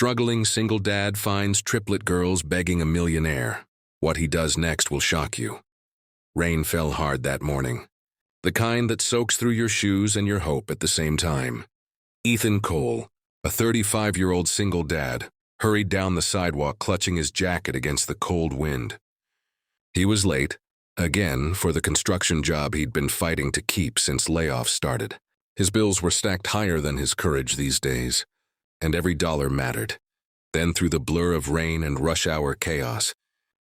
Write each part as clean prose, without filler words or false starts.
Struggling single dad finds triplet girls begging a millionaire. What he does next will shock you. Rain fell hard that morning. The kind that soaks through your shoes and your hope at the same time. Ethan Cole, a 35-year-old single dad, hurried down the sidewalk clutching his jacket against the cold wind. He was late, again, for the construction job he'd been fighting to keep since layoffs started. His bills were stacked higher than his courage these days, and every dollar mattered. Then through the blur of rain and rush hour chaos,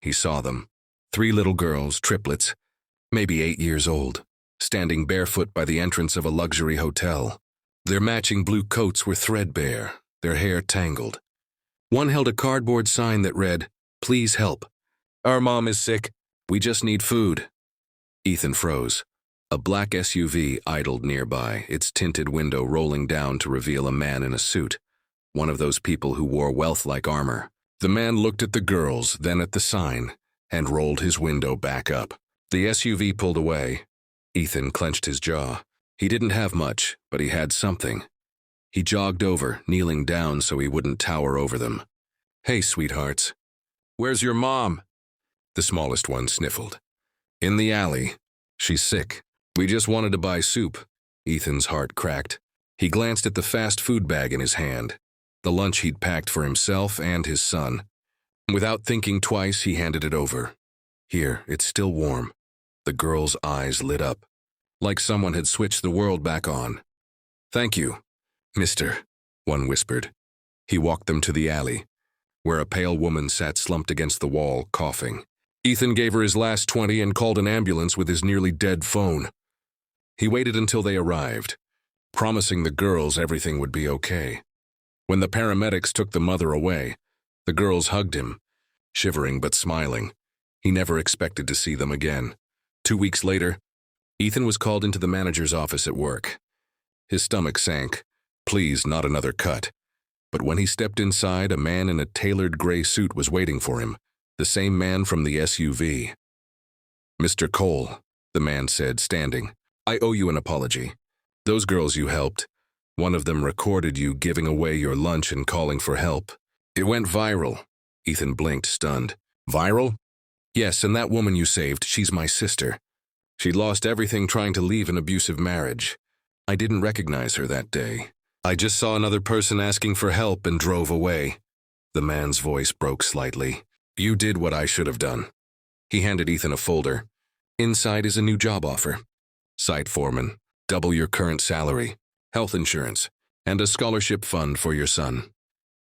he saw them. 3 little girls, triplets, maybe 8 years old, standing barefoot by the entrance of a luxury hotel. Their matching blue coats were threadbare, their hair tangled. One held a cardboard sign that read, "Please help. Our mom is sick. We just need food." Ethan froze. A black SUV idled nearby, its tinted window rolling down to reveal a man in a suit, one of those people who wore wealth like armor. The man looked at the girls, then at the sign, and rolled his window back up. The SUV pulled away. Ethan clenched his jaw. He didn't have much, but he had something. He jogged over, kneeling down so he wouldn't tower over them. "Hey, sweethearts. Where's your mom?" The smallest one sniffled. "In the alley. She's sick. We just wanted to buy soup." Ethan's heart cracked. He glanced at the fast food bag in his hand, the lunch he'd packed for himself and his son. Without thinking twice, he handed it over. "Here, it's still warm." The girl's eyes lit up, like someone had switched the world back on. "Thank you, mister," one whispered. He walked them to the alley, where a pale woman sat slumped against the wall, coughing. Ethan gave her his last 20 and called an ambulance with his nearly dead phone. He waited until they arrived, promising the girls everything would be okay. When the paramedics took the mother away, the girls hugged him, shivering but smiling. He never expected to see them again. 2 weeks later, Ethan was called into the manager's office at work. His stomach sank. Please, not another cut. But when he stepped inside, a man in a tailored gray suit was waiting for him, the same man from the SUV. "Mr. Cole," the man said, standing, "I owe you an apology. Those girls you helped, one of them recorded you giving away your lunch and calling for help. It went viral." Ethan blinked, stunned. "Viral?" "Yes, and that woman you saved, she's my sister. She'd lost everything trying to leave an abusive marriage. I didn't recognize her that day. I just saw another person asking for help and drove away." The man's voice broke slightly. "You did what I should have done." He handed Ethan a folder. Inside is a new job offer. Site foreman, double your current salary, health insurance, and a scholarship fund for your son.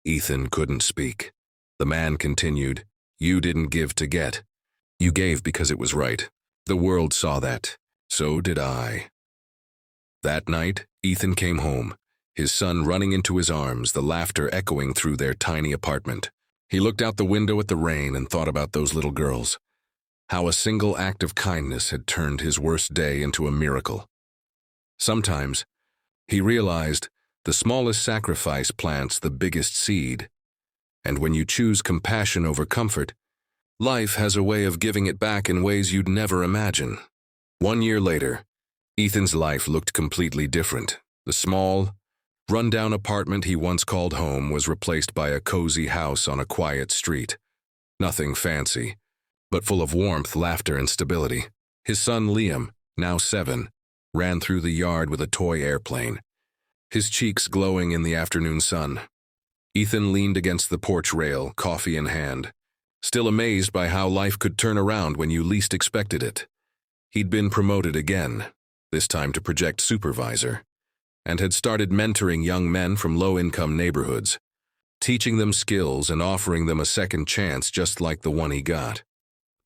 Ethan couldn't speak. The man continued, "You didn't give to get. You gave because it was right. The world saw that. So did I." That night, Ethan came home, his son running into his arms, the laughter echoing through their tiny apartment. He looked out the window at the rain and thought about those little girls. How a single act of kindness had turned his worst day into a miracle. Sometimes, he realized, the smallest sacrifice plants the biggest seed. And when you choose compassion over comfort, life has a way of giving it back in ways you'd never imagine. 1 year later, Ethan's life looked completely different. The small, run-down apartment he once called home was replaced by a cozy house on a quiet street. Nothing fancy, but full of warmth, laughter, and stability. His son Liam, now 7, ran through the yard with a toy airplane, his cheeks glowing in the afternoon sun. Ethan leaned against the porch rail, coffee in hand, still amazed by how life could turn around when you least expected it. He'd been promoted again, this time to project supervisor, and had started mentoring young men from low-income neighborhoods, teaching them skills and offering them a second chance just like the one he got.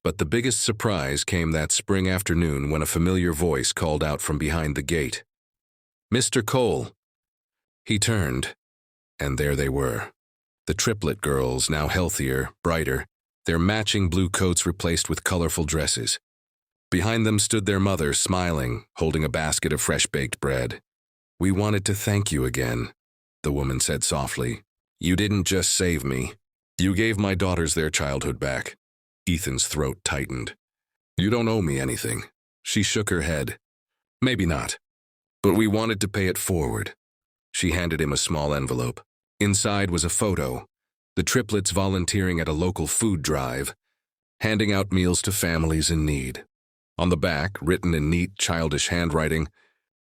But the biggest surprise came that spring afternoon when a familiar voice called out from behind the gate. "Mr. Cole." He turned, and there they were. The triplet girls, now healthier, brighter, their matching blue coats replaced with colorful dresses. Behind them stood their mother, smiling, holding a basket of fresh-baked bread. "We wanted to thank you again," the woman said softly. "You didn't just save me. You gave my daughters their childhood back." Ethan's throat tightened. "You don't owe me anything." She shook her head. "Maybe not. But we wanted to pay it forward." She handed him a small envelope. Inside was a photo, the triplets volunteering at a local food drive, handing out meals to families in need. On the back, written in neat, childish handwriting,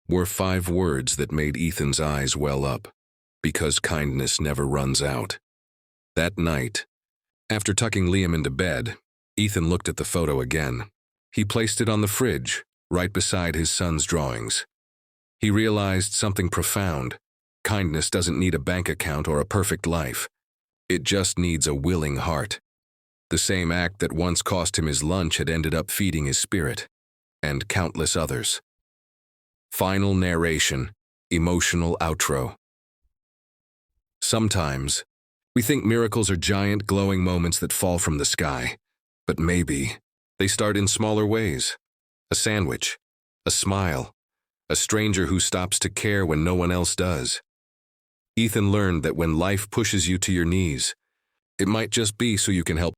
were 5 words that made Ethan's eyes well up. Because kindness never runs out. That night, after tucking Liam into bed, Ethan looked at the photo again. He placed it on the fridge, right beside his son's drawings. He realized something profound. Kindness doesn't need a bank account or a perfect life. It just needs a willing heart. The same act that once cost him his lunch had ended up feeding his spirit, and countless others. Final narration, emotional outro. Sometimes, we think miracles are giant, glowing moments that fall from the sky. But maybe they start in smaller ways. A sandwich, a smile, a stranger who stops to care when no one else does. Ethan learned that when life pushes you to your knees, it might just be so you can help